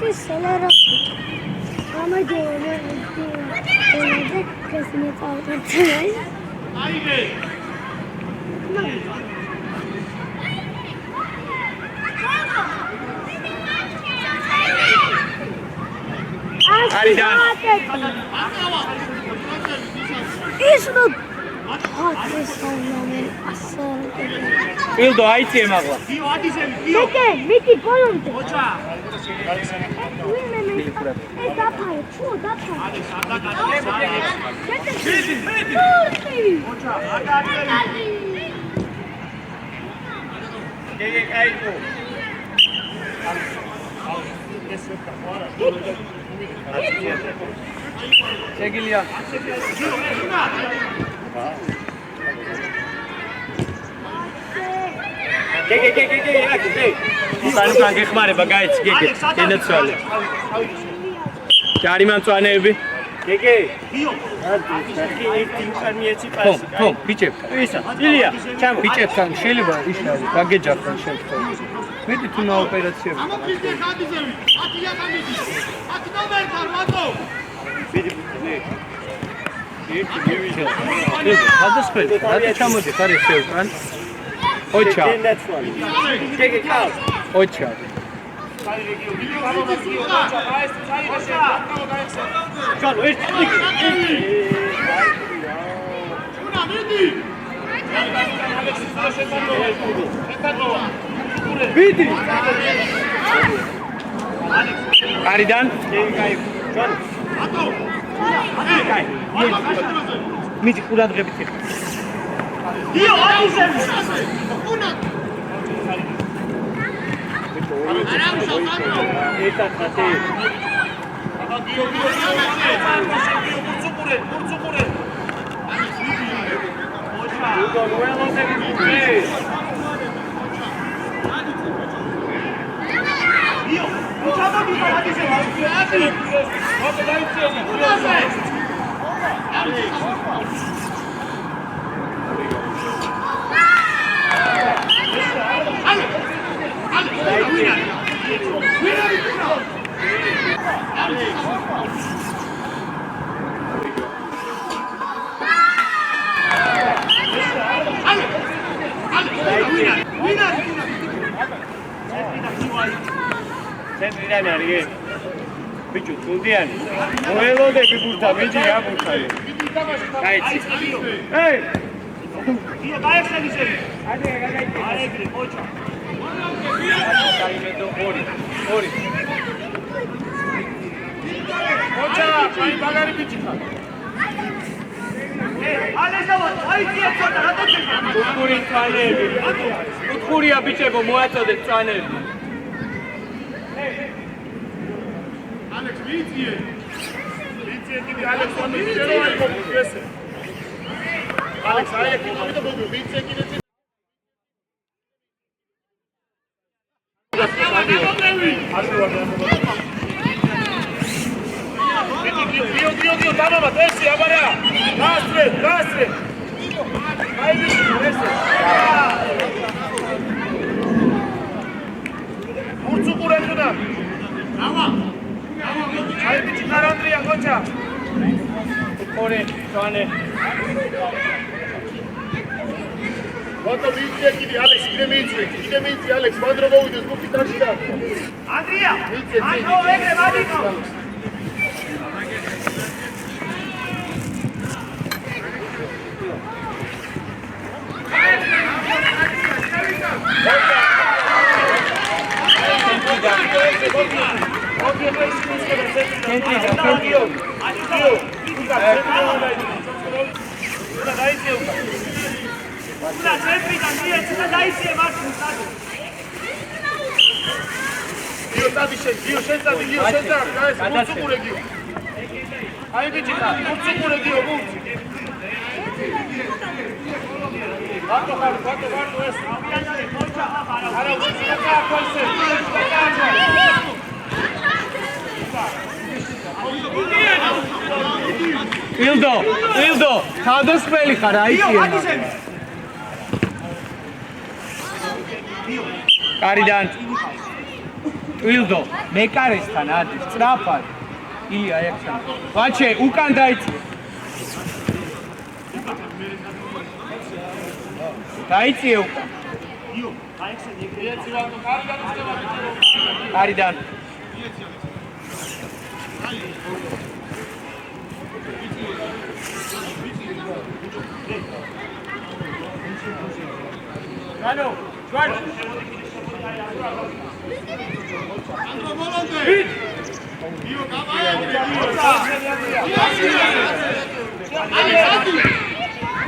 Masih selera. Ama diyorlar genelde kesinlikle kalkatıyor. Haydi. Haridan. İşte hadi sanırım asıl. Ildo, aici magla. Miki, polomte. Oča. Dapare, čuo, dapare. Vidi. Oča, Çekiliyor. Sanıkan geçmari bagayet gege. Kenet söyle. Çağırman çağırnebi. Gege. Tom, piçep. İlya, çam. Piçep sen şeyli var işler. Bagajattan şey. Vedi tu na operasyonu. Ama biz de kadizemi. Hadi yakamedi. Hadi ne ver karvato. Hadi spel. Hadi çamudi. Hadi sevkan. Oça. Gege kal. Oça. Can, Una, vidi. Vidi. Haridan. Can. Ato. Miti kurad rebitir. Dio, adizemi. Una. Eta kate. Hugo, nuevo de Vidi. Dio, uçama bir para adizemi. Hadi. Sen neden arıyor? Bicu, tudiyan. Nuevo de Vidi, Vidi ya burada. Haydi. Hey. Dio, dayak sen adizemi. Hadi, Araya girin, oça. Oça, kayınbaları bir çıkar. Ale zaman, ayık yapıyorlar, hadi çıkar. Utkuri çaynebi. Utkuriya biçebo muato de çaynebi. Alex, Vizier. Vizier gibi Alex, onu Vizier var kopyası. Alex, ayak bir de bozuyor. Vizier gibi. Hadi. Hadi. Gio. Mitu, tamama, tesi, abara. Gastre. Hai Mitu, tesi. Urțu cu rânduna. Hai Mitu, Narandria, Gocha. Ore, Joane. Gata, Mitu, ekidi, Alex, ide Mitu, Alex, Mandro movides, buki tači da. Andrija! Ajmo, vegre, vadimo! Dio senza, Urțu cu Reghiu. Hai Vigita, Urțu cu Reghiu, Urțu. Facă varul ăsta. Are Urțu, ia acolo se. Ildo, თავდასხმელი ხარ, აიწია. კარიდან. Ildo, მეკარესთან ადის, სწრაფად. ილია ექშენ. ვაჩე, უკან დაიწია. დაიწია უკან. კარიდან. Joano! Andro volante! Dio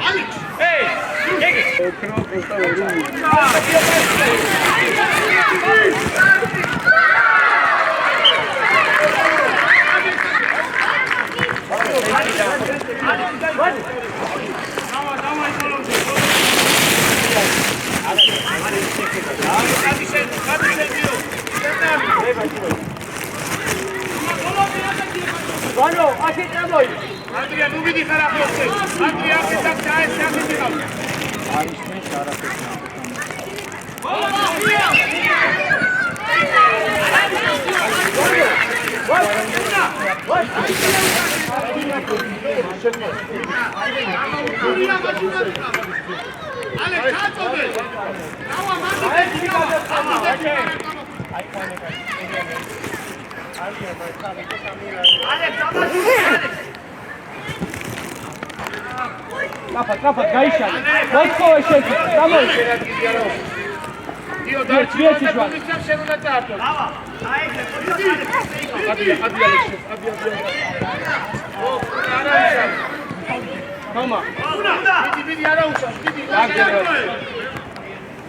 Alex! Hey! Joano, așa trebuie! Andrija, nu vidi haraposte! Andrija, se tak daje, se tak ti dam! არის მე შარაფეთს. Alex, ჩაწოდე! დავა Trafat, გაიშალე. მოთხოვე შეჭი, გამოიჭე. Dio, დაიჭირე, კომისიამ შენ უნდა წაართო. დავა, აიგე, ადია, Alex, ადია. ო, არა ისე. ხომა. Დიდი არა უშავს, დიდი.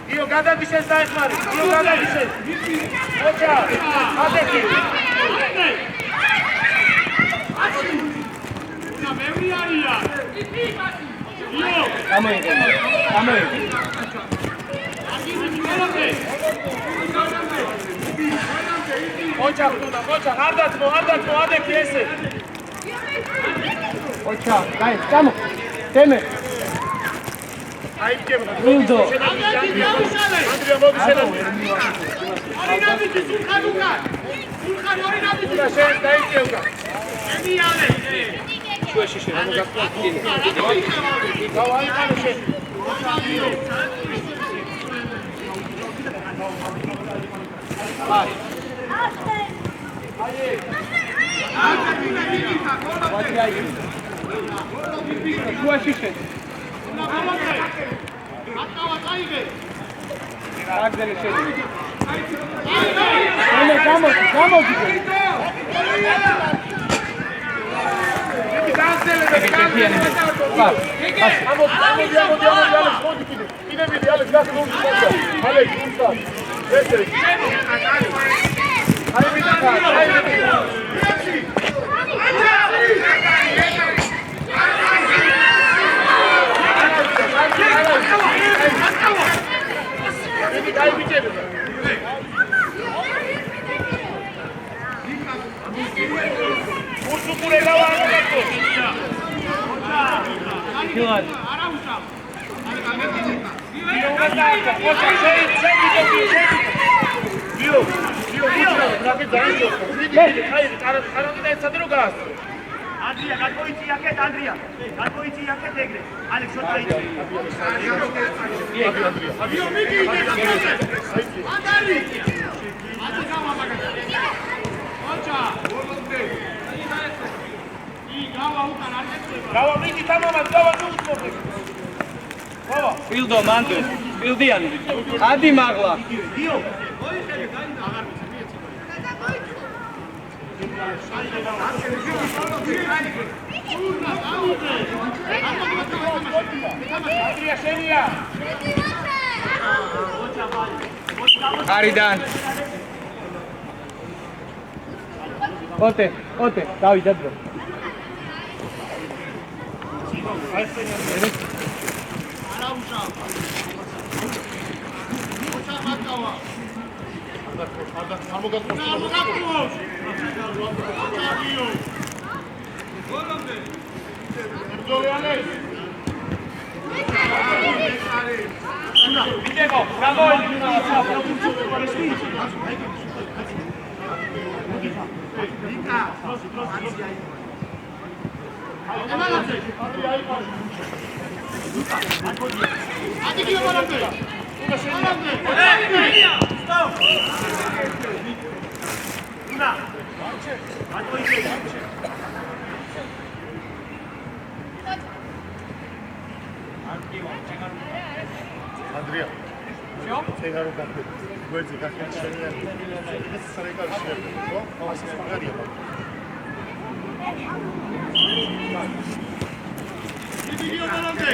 Dio, გადადიშეს დაეხმარი. Dio, გადადიშეს. ოჩა, ადეთი. და მევრი არია. Dio, გამოიჭე. ოჩა ხტუდა, არ დაწმო, ადეთი ესე. ოჩა, გაი, გამო. დემე. აიჭება. Ildo. Andrija, მოდი შენამდე. ორინაბიჯი სულხანუკა. სულხან ორინაბიჯი. და შენ დაიჭევდა. ემიალე. შუაში შენ რა გასწავლე. დავაი მანე შენ. შუაში შენ. აგდელი შენ. მე გამოდი. Urțu cu regala anul ăsta. ხილად. Andrea, gadmoici აქეთ, Andrea. Gadmoici აქეთ ეგრე. ალექს შოთა იცი. Dio, Miki, Andari! Ate გავაბაგა. ოჩა, ვოლონტე. გავა უკან არ გეწევა. გავა მიდი თამამად, გავა უცნობე. გავა. Pildo mande. Pildiani. Adi magla. დიო. Andrea, შენია. Aridan. Ote, davida dro. Vidego, გამოიდი. Andrea. Cegaro capito. Guardi che c'è niente. Sarei calcio, no? Ma si magari. Dio volante.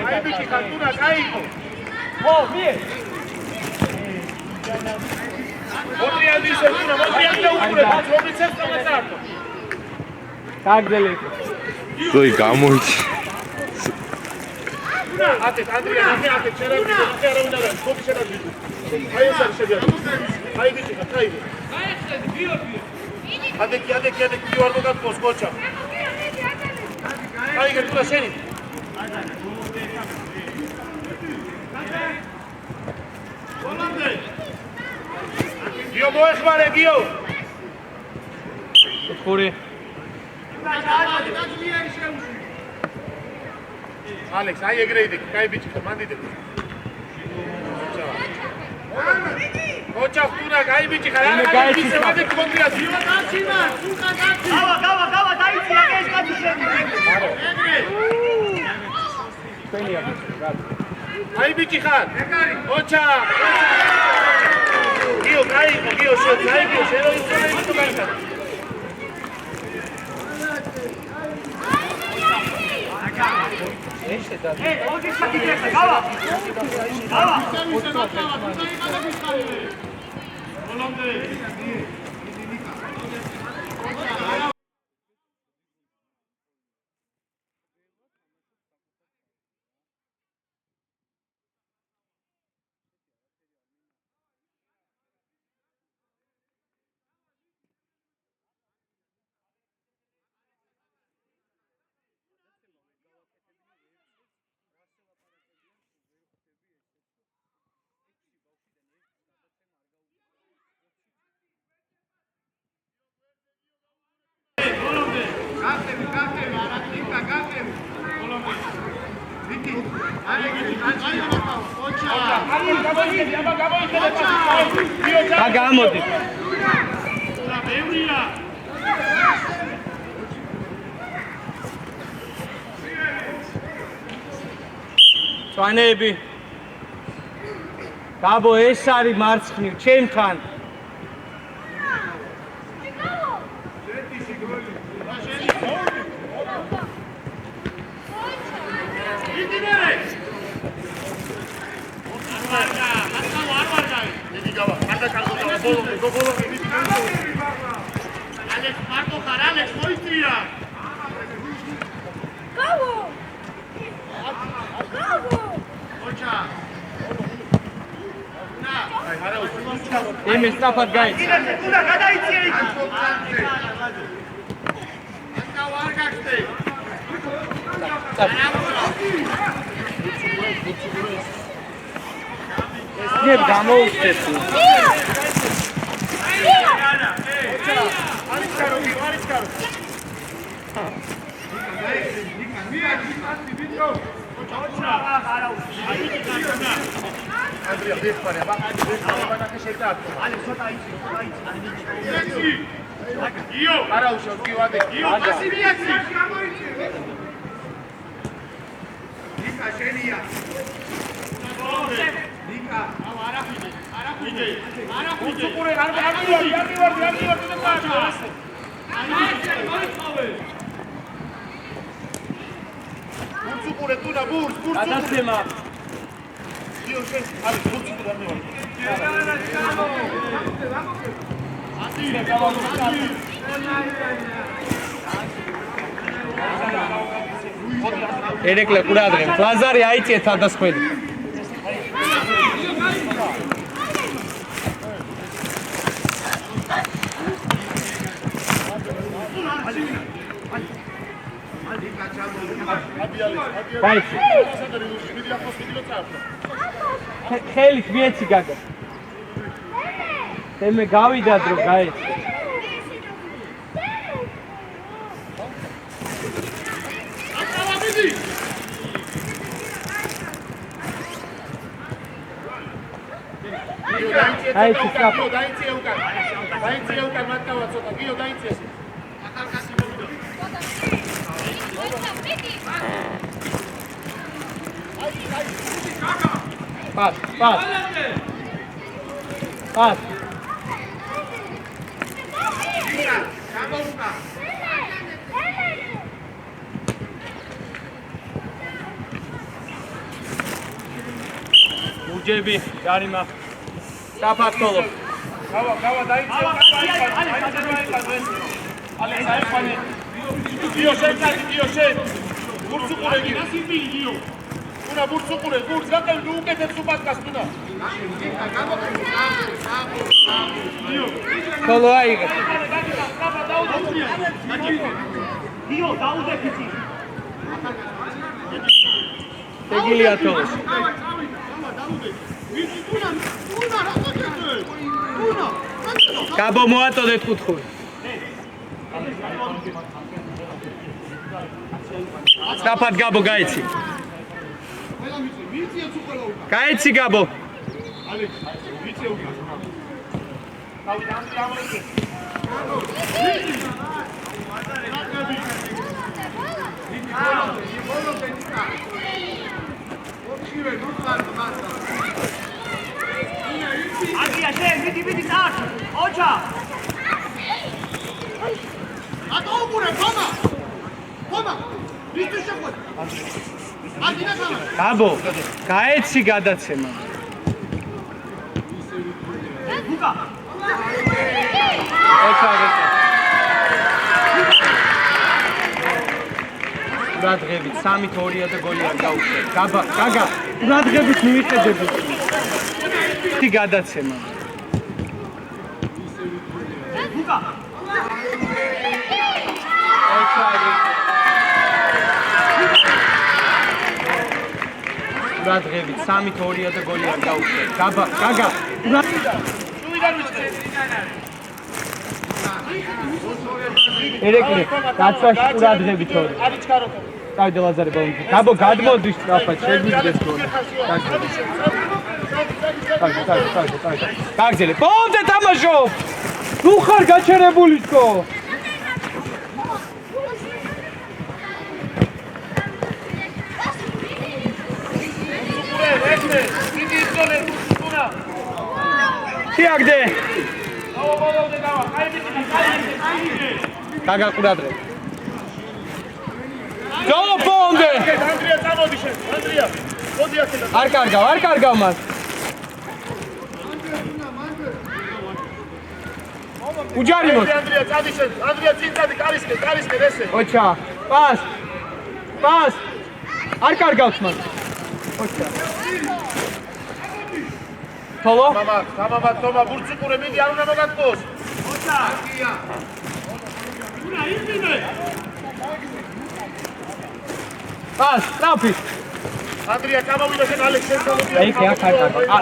Hai bici cattura caico. Oh, vie. Motrial di Sergio, motrial da upre, motrial sta mazzato. Tagdele. Doi gamoici. Ate, Andrea, ate, c'era una da, come c'era di tu. Hai usato Sergio. Hai bici, hai. Ate, chi guardo da post, cocha. Hai che tu la sceni. Dio moechmare, Dio. Kuri. Alex, ai egreidi, kai bici, mandite. Ocha, tuna, kai bici, kai bici, se vede contra Dio, dacina, suka daci. გავა, დაიცი აქ ეს კაცი შენი. Ai bici ხარ. Ocha. Dio, kai, Dio, შენ, kai, შენ რო ისწავლე იმით გაიხარ. ოდი საკითხია, გავა. Gamodi. Წვანეები. გაბო ეს არის მარცხნივ, ჩემთან. Alex, Marco Alex, moistria. Bravo! Bravo! Ocha. იმის სწრაფად გაიწი. უნდა გადაიწიე იქ. ეს გამოუჩეთ. Andrea, vedi fare avanti, guarda che sei dato. Io! Araujo, io vado. Io, passi via, sì! Nika, Genia! Nika! Arapide! Pure, pure, tu na burs, გადაცემა. Io sei, Ale, bursu pure arriva. ერეკლე ყურადღებ. ლაზარი აიწიეთ თავდასხველი. გაიწი. ხელით მიეცი გაგა. მე გავიდა დრო გაიწი. Dainci, capo. Dainci è un cazzo. Dainci è un cazzo, ma stavo a sotto. Io Dainci. Pas. Pas. Ujebi, Yarima. Kapatolo. Cava, Dainci. Io sei. Bursu pure io. Una bursu pure, burs, gata il duke te subat castuna. Kolo aigă. Io, daude pici. Tegili atolos. Gabo მოატოდეთ კუთხური. Stafat Gabo გაიცი. გაიცი Gabo. Andrea, scegli, vedi Sarto. Oggia. A to pure, toma. Vistu shakot. Andina tama. Gabo, გაიცი გადაცემა. Luka. ურადღებით 3-2 და გოლი არ გაუშვეს. გაგა, ურადღებით მივიხედებით. Τι გადაცემა. Luka. ურადღებით 3-2 და გოლი არ გაუშვეს. გაგა, ერეკლე, დაცვაში ურადღებით 2. წავიდე ლაზარე ბოლომდე. Gabo გადმოდის სწრაფად, შეგვიძლია გოლი. გაგზელე. ბოლომდე თამაშო. თუ ხარ გაჩერებული თქო. Შეაგდე. გაგა ყურადღე. ჯოლო ბოლომდე. Andrea, წამოდი შენ. Andrea. მოდი აქედან. არ კარგავ მას. უჯარი მოს. Andrea, წადი შენ. Andrea, წინ წადი, კარისკენ ესე. ოჩა. პას. არ კარგავს მას. ოჩა. თოლო. თომა ბურციკურე მიდი არ უნდა მოგატყოს. ოჩა. უნდა იმინე. სტრაფი. ანდრია გამოვიდა შენ ალექს შესაძლოა. აი ხა ხა.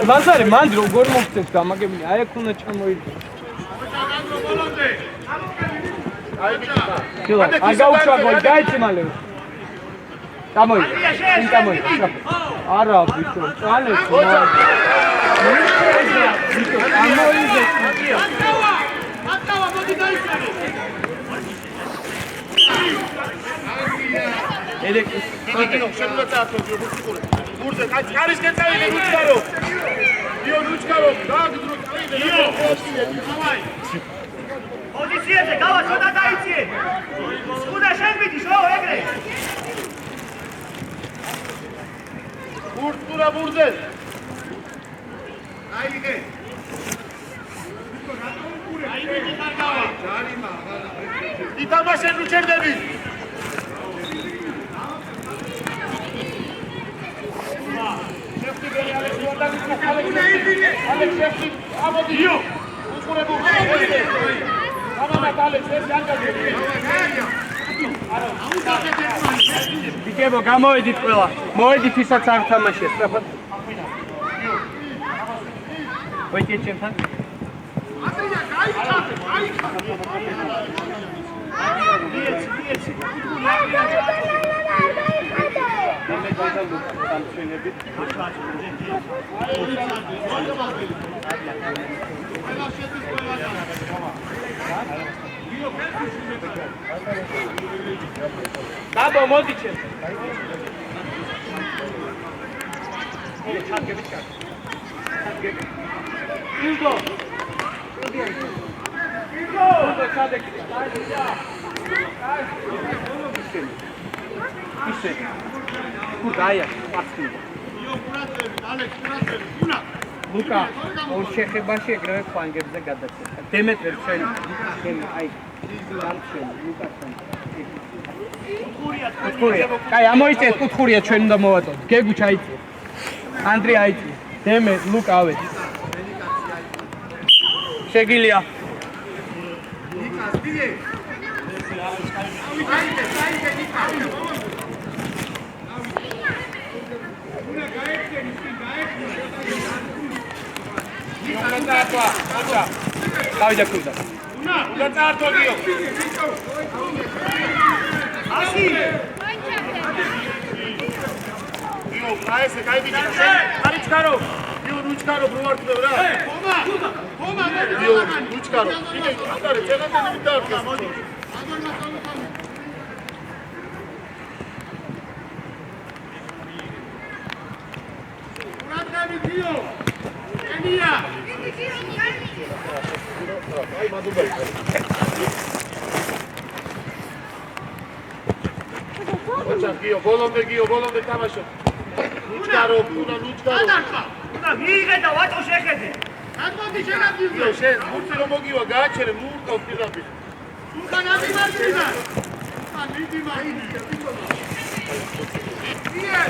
ლაზარე მანდ როგორ მოგწევს გამაგებინე. აი აქ უნდა ჩამოიდგე. აი ბიჭა. კილო, არ გაუჩვა გოლი, გაიცი მალე. გამოი. შენ გამოი. არა ბიჭო, წალეს. ბიჭო, გამოიძე. აკავა მოდი დაიწყე. ელეკი. გიგინო, შენ უნდა წაართო ბურციკურე. ბურზე, არის გეწავიდე რუჩკარო. იო რუჩკარო, დააგდრო წავიდე. იო, დავაი. პოზიციაზე გავა ცოტა დაიციე. სკუდა შენ მიდი შო ეგრე. ბურთურა ბურზე. აიგე. აიგე კარგავა. ჯარიმა. ითამაშენ რუჩერდები. შეფტი ალექს უნდა გიქნას. ალექს შეფტი ამოდი. იო. უყურე ბურზე. ბიგებო გამოვედით ყველა. მოვედით ისაც არ თამაშია სწრაფად. ვეჭე ჩემთან. ანდრია გაიქცე, გაიქცე. დაბო მოდი ჩემ. ილდო. ილდო ჩადეკი. ისე. კუდაია, პასი. ალექს, კურათელი, უნა. ლუკა, ორ შეხებაში ეგრევე ფლანგებზე გადაცემა. დემეტრე ჩვენი. აი. დამჩენ, ლუკასთან. კუთხურია. კაი, ამოიწეს კუთხურია ჩვენ უნდა მოვაწოდოთ. გეგუ ჩაიწია. ანდრია აიწია. დემე, ლუკა ავეც. შეგილია. ნიკას, დიდი. აიდე, ნიკა. უნდა გაექცენი, დავიდა ქუდა. უნდა წაართო გიო. ასი. გიო, აესე გაიბიჭე. არიჩკარო. გიო, რუჩკარო ბრუარტებ რა. ხომა. გიო, რუჩკარო. იგი აკარე, წეგანტები დაარქეს. მოდი. ბრატები გიო. ენია. აი მადუბელი. გიო, ბოლომდე თამაშო. ლუჩკარო, ლუჩკარო. უნდა მიიღე და ვატო შეხედე. რატომ შეგაგიო? შენ მურცი რომ მოგივა, გააჩერე, მურტავ პირდაპირ. უკან ამიმარჯვენა. უკან მიდი მარჯვენა. იე.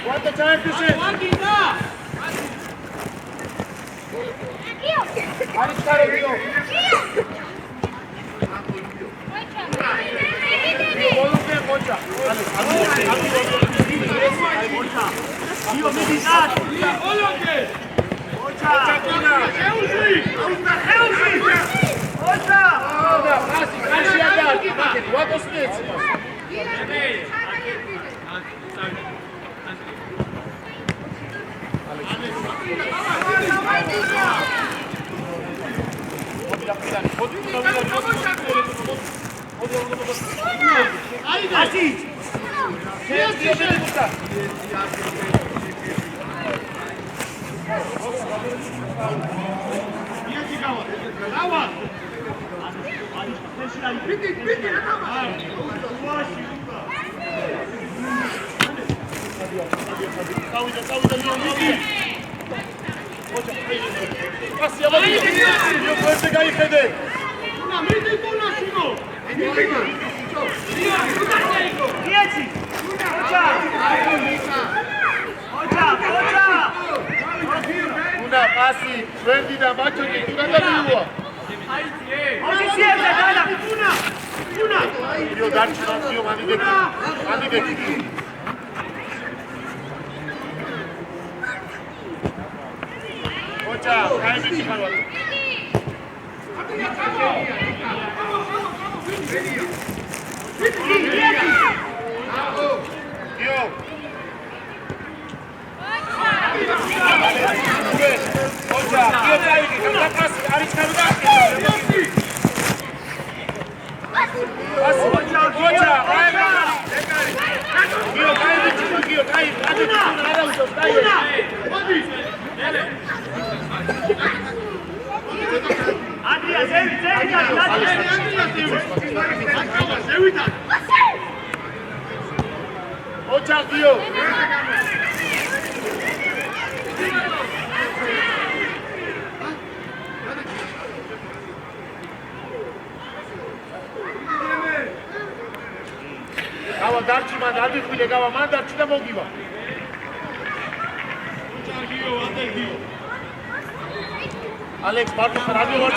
Quanto tempo você? Arriscare Dio. Volante Mocha. Dio mi disate. Volante. Mocha. Mocha. Quanto spezzi? Así. Alex, Marco, radio,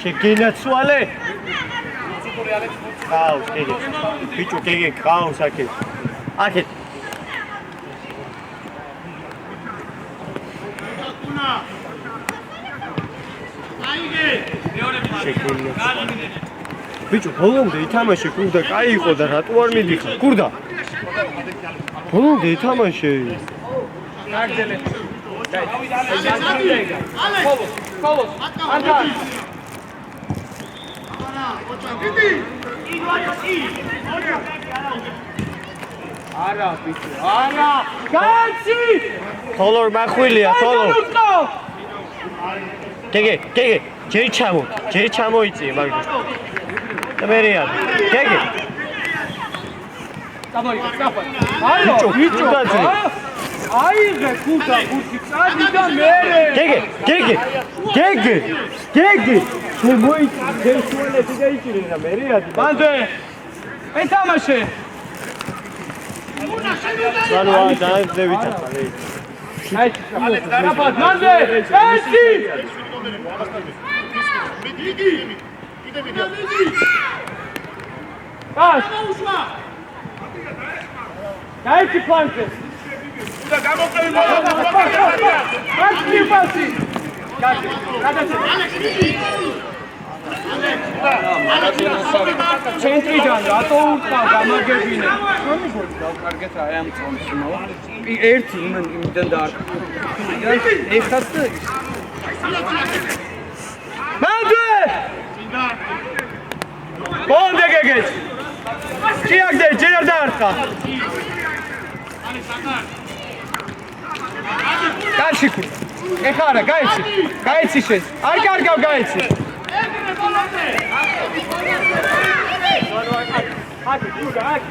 შეგენაცვალე ყავს კეგე ბიჭო კეგე ყავს აქეთ აქეთ ბიჭო ბოლომდე ითამაშე გურდა კაი იყო და რატო არ მიდიხარ გურდა ბოლომდე ითამაშე აგდელე Колос, Анта. Ара, ბიჭო, არა. კაცი! თოლორ მახვილია, თოლორ. გეგე, ჯერ ჩამოიწიე, მაგას. და მერეა. გეგე. სტაფა. აიო, ბიჭო. აიღე კუდა კუდი წადი და მერე გეგე შემოიწი გესუელეთი დაიჭირე და მერე ადი ბანდე ეთამაშე სანუ დაიძევით ახალი აი დარაბად ბანდე წესი მიდი ას დაიჭი ფლანკზე და გამოყევი მოკალი პასი ცენტრიდან რატო უკრავ გამაგებინე შემიგოდი დავკარგეთ აი ამ წონს იმავა ერთი იმიდან დაარქვა ეხაც და მანდე ბონდე გეგეც ჩიაგდე ჯერ დაარქვა Дальше. Ეხარა, გაიცი შენ. არ კარგავ გაიცი. აკი, გუდა, აკი.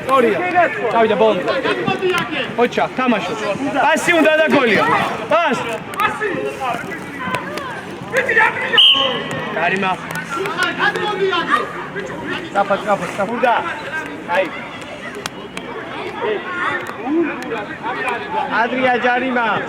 Sorry. Davide bol. Ocha, tamaşo. Pasi უნდა და გოლია. Pas. Pasi. Karima. Kapat. Burada. Hayır. Adria Jarima.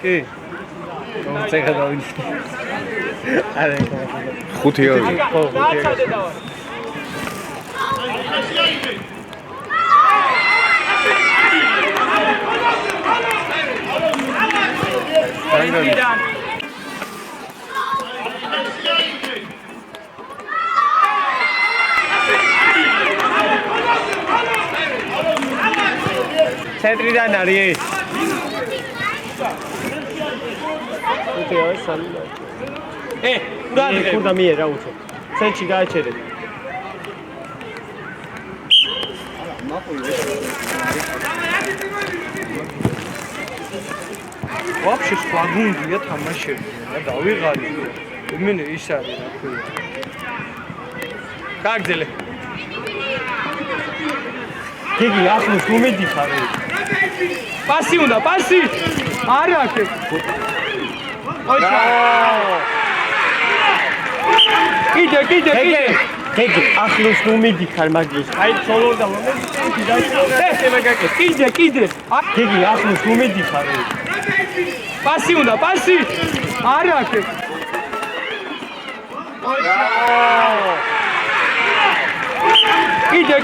კი. წეხა დავინი. არა. 5-2. ხო, 5-2. ცენტრიდან არის კურდა მიე რა უცო ცენტრში გააჩერეთ ვაფშე სხვა გუნდია თამაშები და დავიღალი იმენ ის არის რა ქვია გაგძელე გიგი ახლოს მომედი ხარ პასი უნდა პასი არა აქ კიდე გიგი ახლოს მომედი ხარ მაგის აი ცოლო და მომედი და შემეგაკე კიდე გიგი ახლოს მომედი ხარ პასი უნდა პასი არა აქ კიდე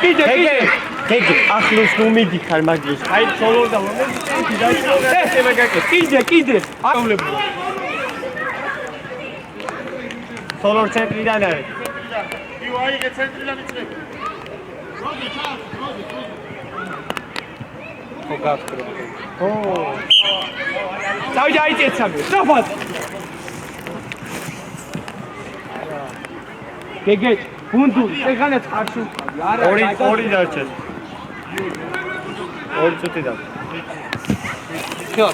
გიგი ახლოს მომედი ხარ მაგის აი ცოლო და მომედი და შემეგაკე კიდე ავლებ ცოლო ცენტრიდან არის იო აიგე ცენტრიდან იწრებ ხო გაქრო ო დავი აიწეცამე სწრაფად გეგეჭ ბუნდული ეგანაც ხარში უკავი არა ორი დარჩეს ორი წუთი და ქიო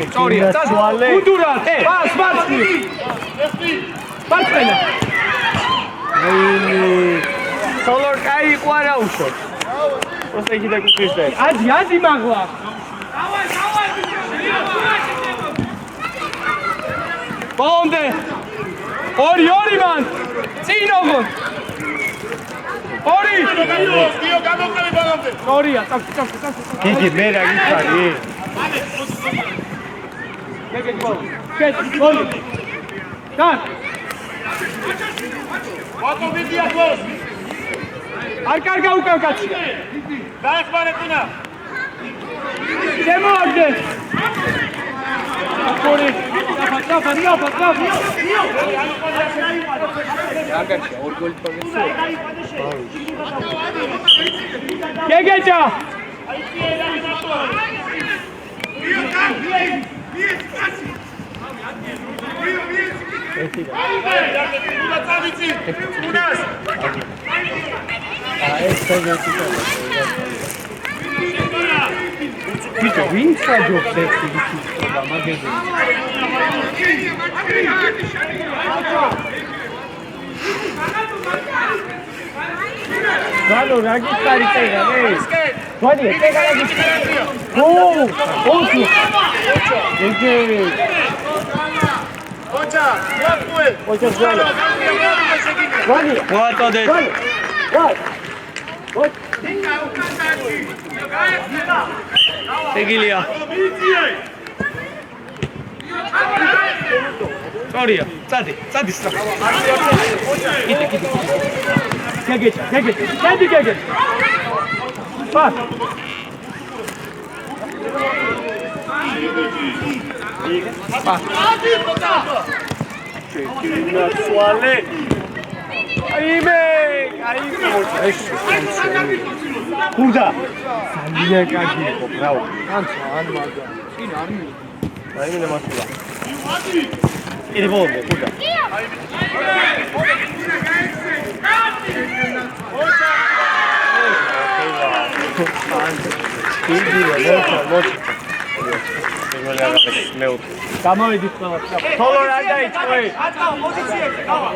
სწორია ბუნდურად პას პასენა სოლორ კაი ყარა უშო просто იგი დაკუჩიშდა ადი მაგლა ბონდე ორი მან წინ ოღონ ორი გიო გამოყევი ბოლომდე სორია წავ გიგი მე რა გიხარი გიგი გოლი დან ვატო ვიდია გოლს არ კარგა უკან კაცი დაეხმარე თუნა შემოაგდე ორი დაფა აგარჩა ორ გოლი პაგეცო გეგეჭა Bitte, wins war doch selbst die Geschichte, aber mal gesehen. Hallo, Ragi Karikega, ey. Vadi, pega la distanza. Ocho. Ocha, Rafael. Ocho solo. Vadi. Quanto de. Seguilia. Sorry, Sadi, stop. Gide. Gege. Pass. Suale. Aime. Kuda. Sandia kaki, bravo. Cansa, anmaga. Sin armi. Aime masula. Iri bombe, kuda. გამოვიდით ყველა. თოლო რა დაიწყო? ატყა პოზიციებზე, გავა.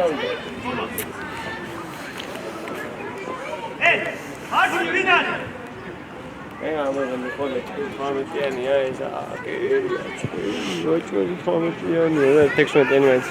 Hadi Yunan! ამაზე ხოლე ფორმატიანია ეს ოჩორი ფორმატიანია 16 მაინც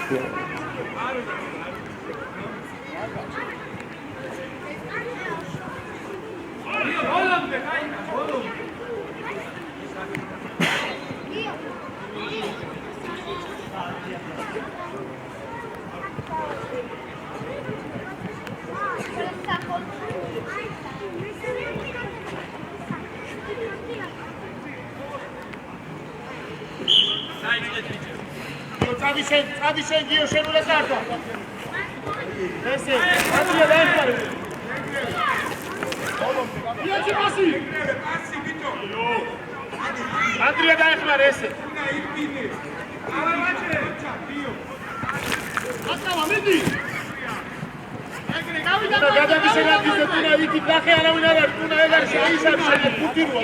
Stavisen Gio scendo la carta. Sì, Andrea dentro. Via ci passi. Andrea dentro esse. Ascava, vedi. Cada vez che la dice tu una vita che alla una vergogna e verso Isa c'è il putino.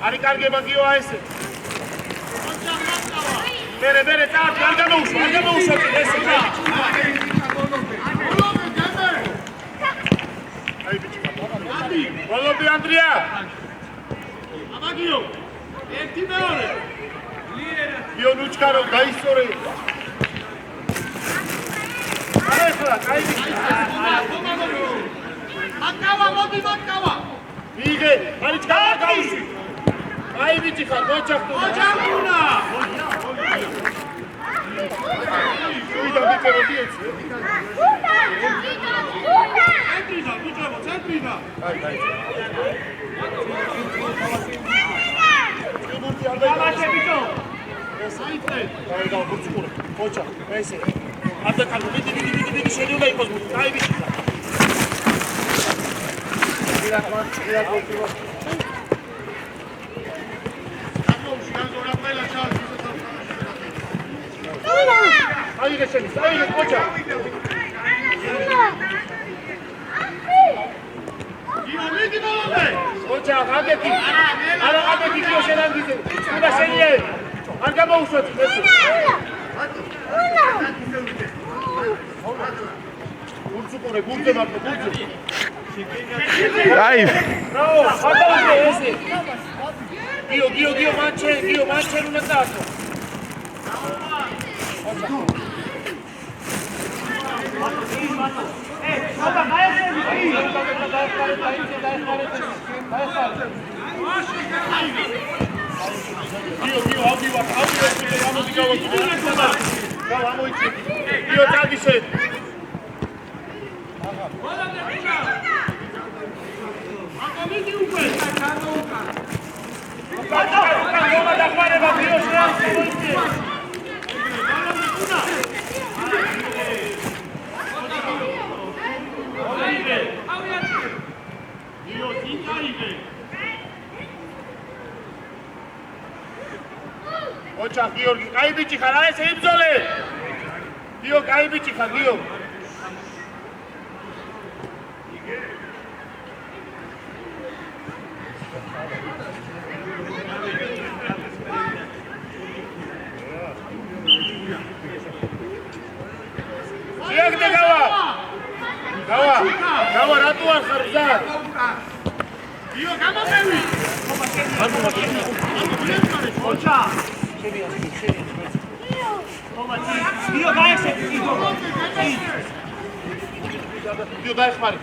Ari კარგება გიო აესე. Bere წავდი, არ გამოუშვა ესე. აი ბიჭი. ბოლობი ანდრია. ამაგიო. ერთი მეორე. გიო ნუჩკარო დაისწორე. ახლა, აი ბიჭი. მაკავა. იგე, არის გაუშვი. აი ბიჭი ხარ, მოჭახტუნა. ვიდა ბიჭები ეცი. ცენტრიდა. აი. ამაშე ბიჭო. საიტე. აი გავუწუყურე. მოჭა, ესე. აბა კალო, მიდი შენ უნდა იყოს. აი ბიჭი ხარ. Aí, Rechenis, aí, Rechenis. Ocha, ageti. Ara ageti ki oşeran gize. Şuna şeniye. Argama usat. Burcu kore, burcu marka, burcu. Ay. Bravo, hadi ese. Gio, manche una tazo. Ocha, Georgi, kai bichi khara ese ibzole. Gio, kai bichi khar, Gio. Siagde gawa, ratu ar kharzat. Gio, gamo bevi. Ocha. Gio, gaese, Gio, dai khmari.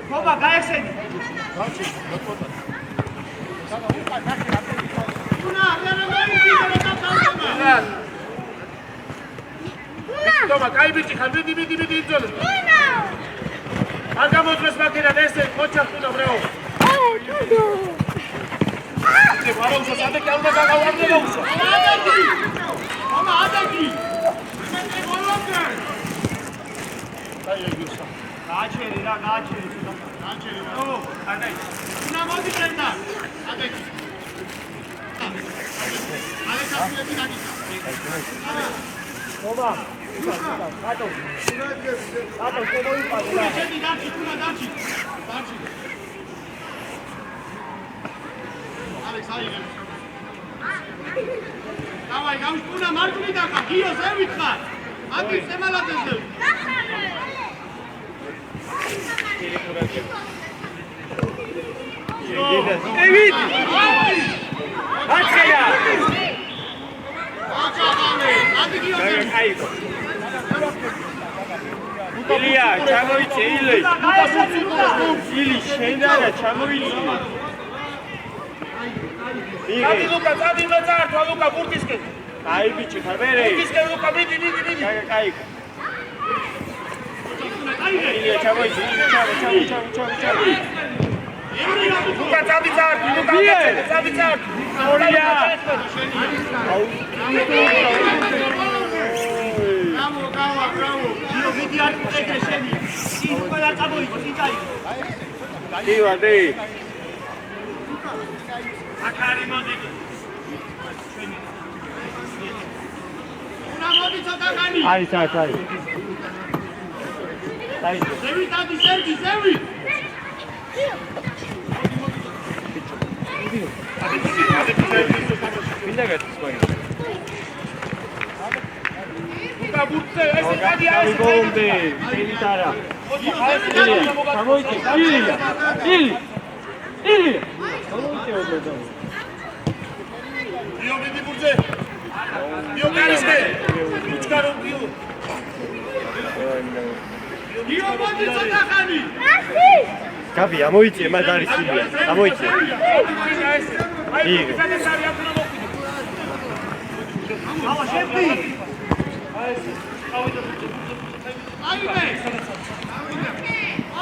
Toma, gaese. Toma, kai bichi, midi izole. Arga motres makina dese, mocha tuna breo. Che para usa, sabe que aún no usa. Toma, adaki. Gaacheri. Oh, adai. Tuna modi prenda. Adaki. Toma. Gato, como ir para allá. Dachi. Alex, ahí. Давай, gaush puna marguni daka, Gio zevit khar. Adi semalate zev. David! Achela! Adi Gio zev. ილია, ჩამოიწე, ილი. ილი, შენ არა, ჩამოიწე. წადი ლუკა, წადი უნდა წაართვა ლუკა ბურთისკენ. კაი ბიჭი, ხარბერე. ბურთისკენ ლუკა, მიდი. კაი. ილია, ჩამოიწე, ჩამო. ლუკა, წადი წაართვა, ლუკა, წადი წაართვა. ორია. ბრავო. მიდი არ ეგრე შენი. ის ყველა წამოიღო, სიტაი. დივადი. აკარი მოდი. უნდა მოდი ცოტა ხანი. არის. დაიწყო. ზევი დადი, ზევი. მინდა გაწყვეტ. ლუკა ბურთზე, ესე დადი აი გოლომდე, ელიტარა. ჩამოიწე, ილი. ჩამოიწე ოდო. დიო მიდი ბურთზე. დიო კარისკე. უჩქარო დიო. დიო მოდი ცოტა ხანი. გაბი, ამოიწე, მას არის ილია. ამოიწე. აი, ზედესარი აფრო მოხდი. ავა შეფი. აიმე.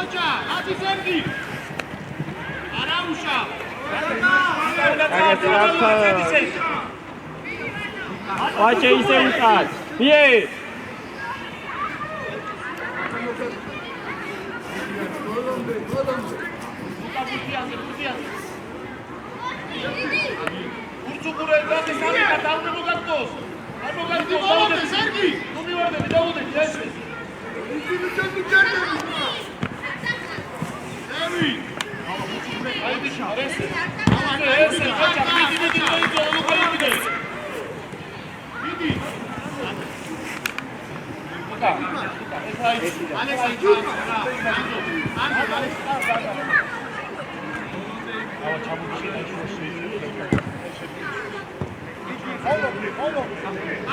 ოჯა, ათი სერგი. არაუშა. ვაჭე ისე უკან. მიე. ურცუყურე დადი სამი და დავდე მოგატოს. არ მოგატოს. დავდე სერგი. თუ მივარდე, დავდე ესე. ევი. აი დიშა, ესე. ესე, ხაჭა, მიდი მოიწო, ლუკა მიდი. მიდი. ლუკა. ალექსი ჯუს. ავა ჩაბუში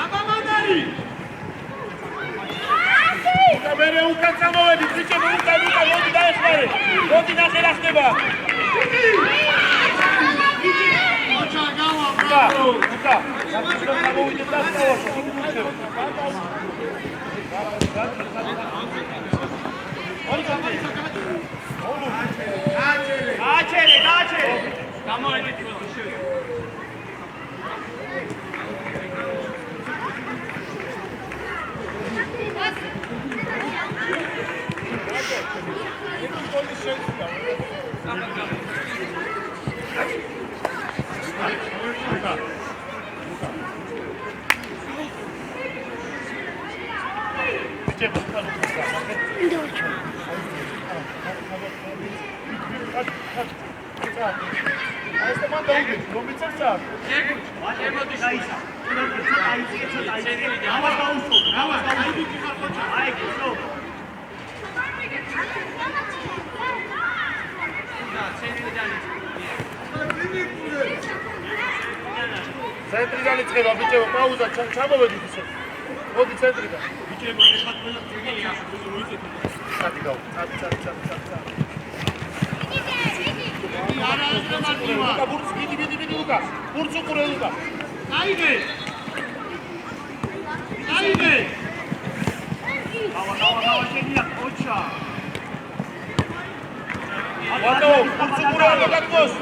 აბა მანდარი კამერე უკან წამოვედი ბიჭები უკან მოდი დაეხმარე მოდი ნახერახდება ოჩა გავა ბრavo უკა გამოვიდეთ და გააჩერე. გამოვიდეთ ცენტრიდან იწყება ბიჭებო პაუზა ჩამოვედით ისე მოდი ცენტრიდან ბიჭებო ეხლა ყველა წიგნია მოიწეთ სადი გავა არა ეს მარტივა ლუკა ბურც მიდი ლუკა ბურც უყურე ლუკა აიგე გავა შენია ოჩა ვატო ბურც უყურე ლუკა გოს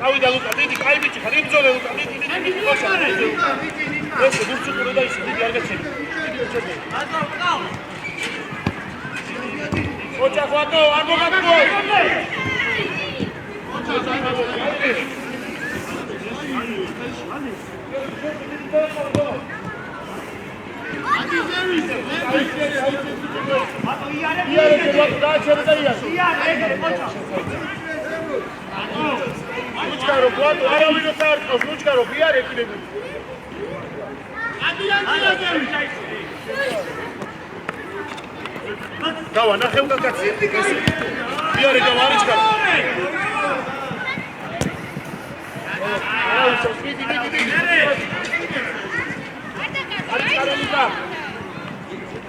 ავიდა ლუკა, დიდი კაი ბიჭი ხარ, იბრძოლე ლუკა, დიდი ხოშა. ესე ბურცუ ყურე და ისე დიდი არ გაჩერდი. ოჩა ხვატო, არ მოგატყო. იარე დააჩერე და იარე. ლუჩკარო ბლატო არავინ არ წავს ლუჩკარო იარე კიდე. გავა ნახე უნდა კაცი. იარე გავა არიჩკა. მიდი. არიჩკარო ლუკა.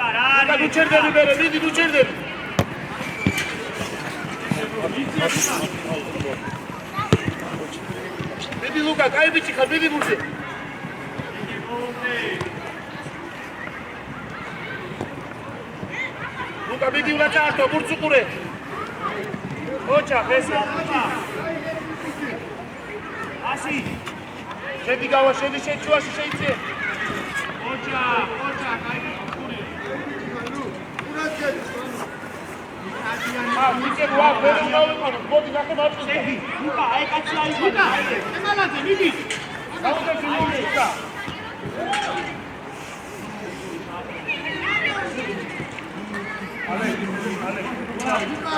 ლუკა უჩერდები ბერე, მიდი უჩერდები. მიდი ლუკა, კაი ბიჭი ხარ, მიდი ბურთზე. ლუკა მიდი უნდა წაართო, ბურთს უყურე. ოჩა, ესე. ასი. შედი გავა, შედი შეჩუაში შეიცე. ოჩა, კაი ბიჭი. მიწე ვა, ფერი გავიყანო, მოდი ნახე მარცხი. შედი, ლუკა, აი კაცი აიყვანა. ემალაძე, მიდი. გავუძე მიდი, ლუკა.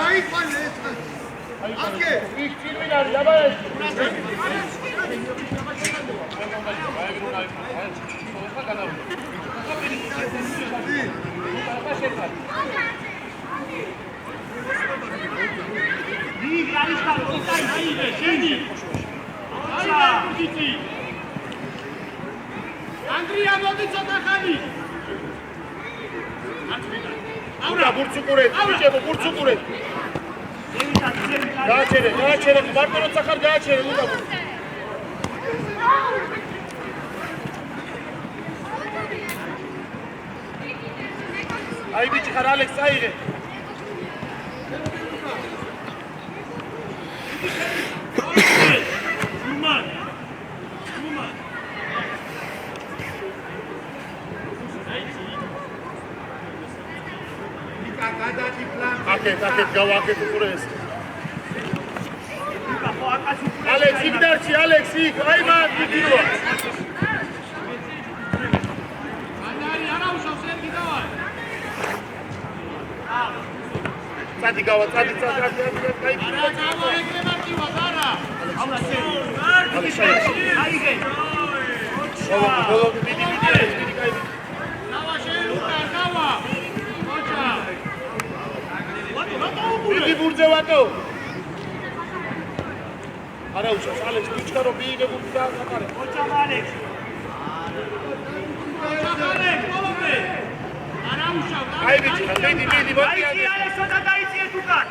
აიყვანე ეს. აკე, იქ ჭირმინარი, დაბაე. ანდრია მოდი ცოტა ხანი. აურა ბურთს უყურეთ, ბიჭებო ბურთს უყურეთ. გააჩერე, მარტო როცა ხარ გააჩერე ლუკა. აი ბიჭი ხარ ალექს აიღე. აკეთ გავაკეთ უყურე ეს. ალექს იქ დარჩი, ალექს იქ, აი მაგ ვიდეო. წადი გავა, წადი. აი არა, გავა ეგრევა კივა, არა. აიგე. ბოლო მიდი კაი. გავა შეიძლება, გავა. ოჩა. მიდი ბურთზე ვატო. არა უშავს ალექს ბიჭკარო ბიინე ბურთი და აკარე. ოჩა ალექს. ბოლომდე. არა უშავ. აი ბიჭი, მიდი მოდი. აი ალექსო დაიციე თუკან.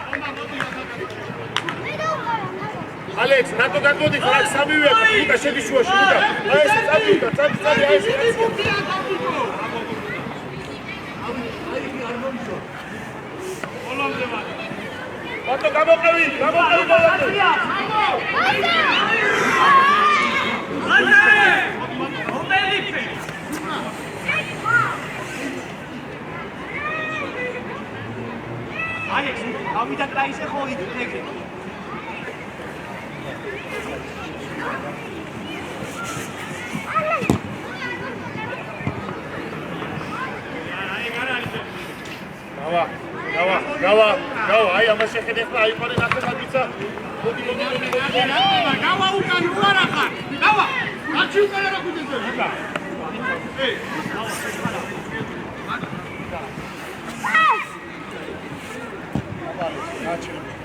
ალექს, რატო გაგოდი ხარ სამივე ლუკა შედი შუაში ლუკა. აი ეს წადი აი ეს. ბოლომდე ვარ. ბატო გამოყევი ბოლომდე. ალექს, ამიტომ დაისე ხო იგრე. გავა, აი ამას შეხედე ხა, აი ყარე ნახე მაგიცა. მოდი. გავა უკან უარა ხარ. გავა. აჩი უკან რა გუძე.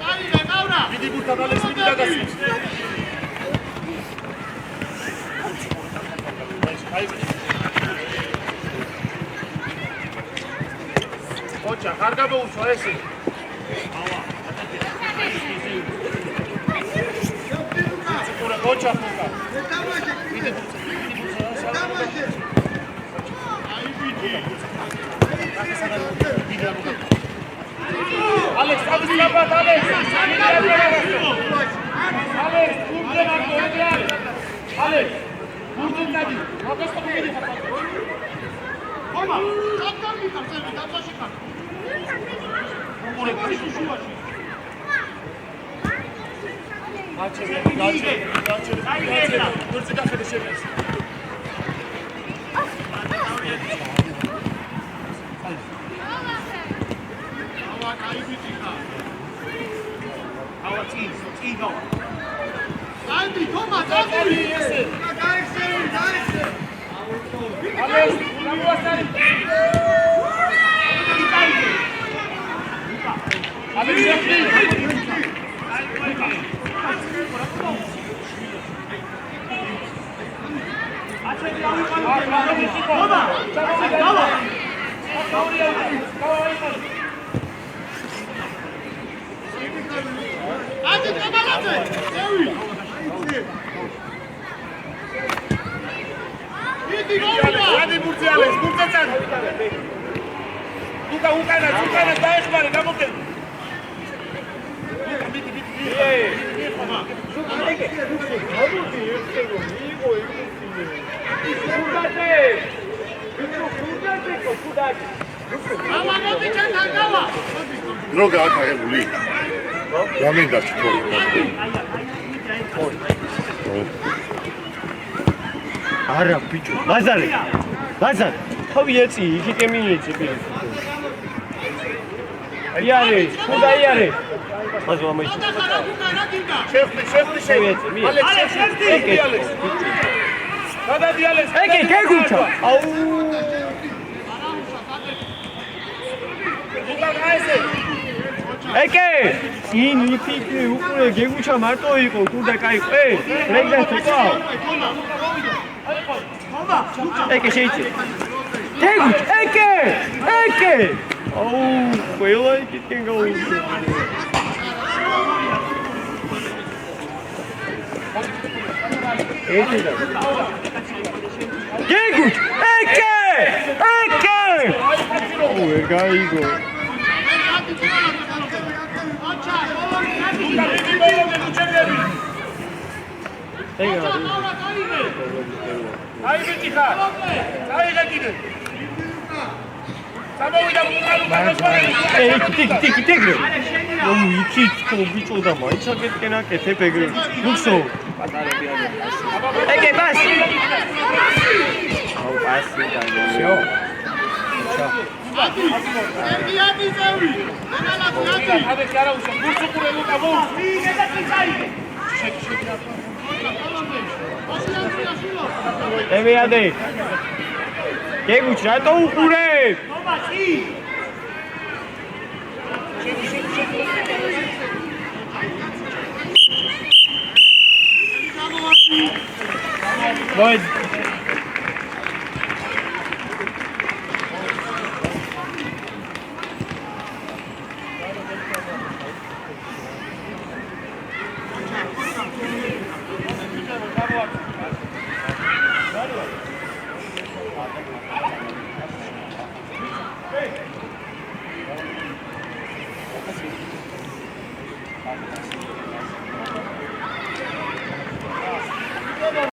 აი, გავრა. მიდი ბურთა ალექს მიდი დაგასვით. აი ოჩა, არ გამოუშვა ესე. ოჩა ხუკა. მიდი ბურთზე. აი ბიჭი. ალექს, აბსტრაბათ ალექს. ალექს, ბურთზე მაგორია. ალექს, ბურთზე დადი. მაგას თუ მიდი ხარ. ხომა, სათქარ მიხარცები დაბაში ხარ. უყურე შუაში. გაჩერე. ბურთზე გახედე შეგეს. გავა წი გავა Andi, Toma, წავიდი ესე. გაიხსენე. ამეს, გამოსარი. ამეს შეფლი. აჩები ავიყავი. Toma, გავა. Andi, კაბალაძე. წევი. იდი გოლა. ადი ბურციალეს, ბურცეცან. უკანა დაეხმარე, გამოგდე. რო გააკეთებული. გამინდა ჩქორი. არა ბიჭო, ლაზარე. თავი ეცი, იქით მიეცი პირი. იარე, ხუდა იარე. მაზვა მოიცა. შეხვდი. ალექს შეხვდი. გადადიალეს. ეკე, გეგუჩა. აუ. ეკე, წინ იფიქრე, უკვე გეგუჩა მარტო იყო, ხუდა კაი. რეგდას იყო. ეკე შეიძლება. გეგუჩ, ეკე. აუ, ყველა იქიდან გაუშვი. გეგუჩ, ეკე! ვერ გაიგო. აი ბიჭი ხარ. გაიგე. სამოვიდა ტიკ. ნუ იქით ხო ბიჭო და მაინც აგეთკენ აკეთებ ეგრე. ნუქსო. პატარები არის. ეკე ბას. აუ ბასი დაიო. ემბიადი ზევი. აბე კარაუშა, ბურცუკურე ლუკავო. ემბიადი. გეგუჩ რატო უყურებ? მოი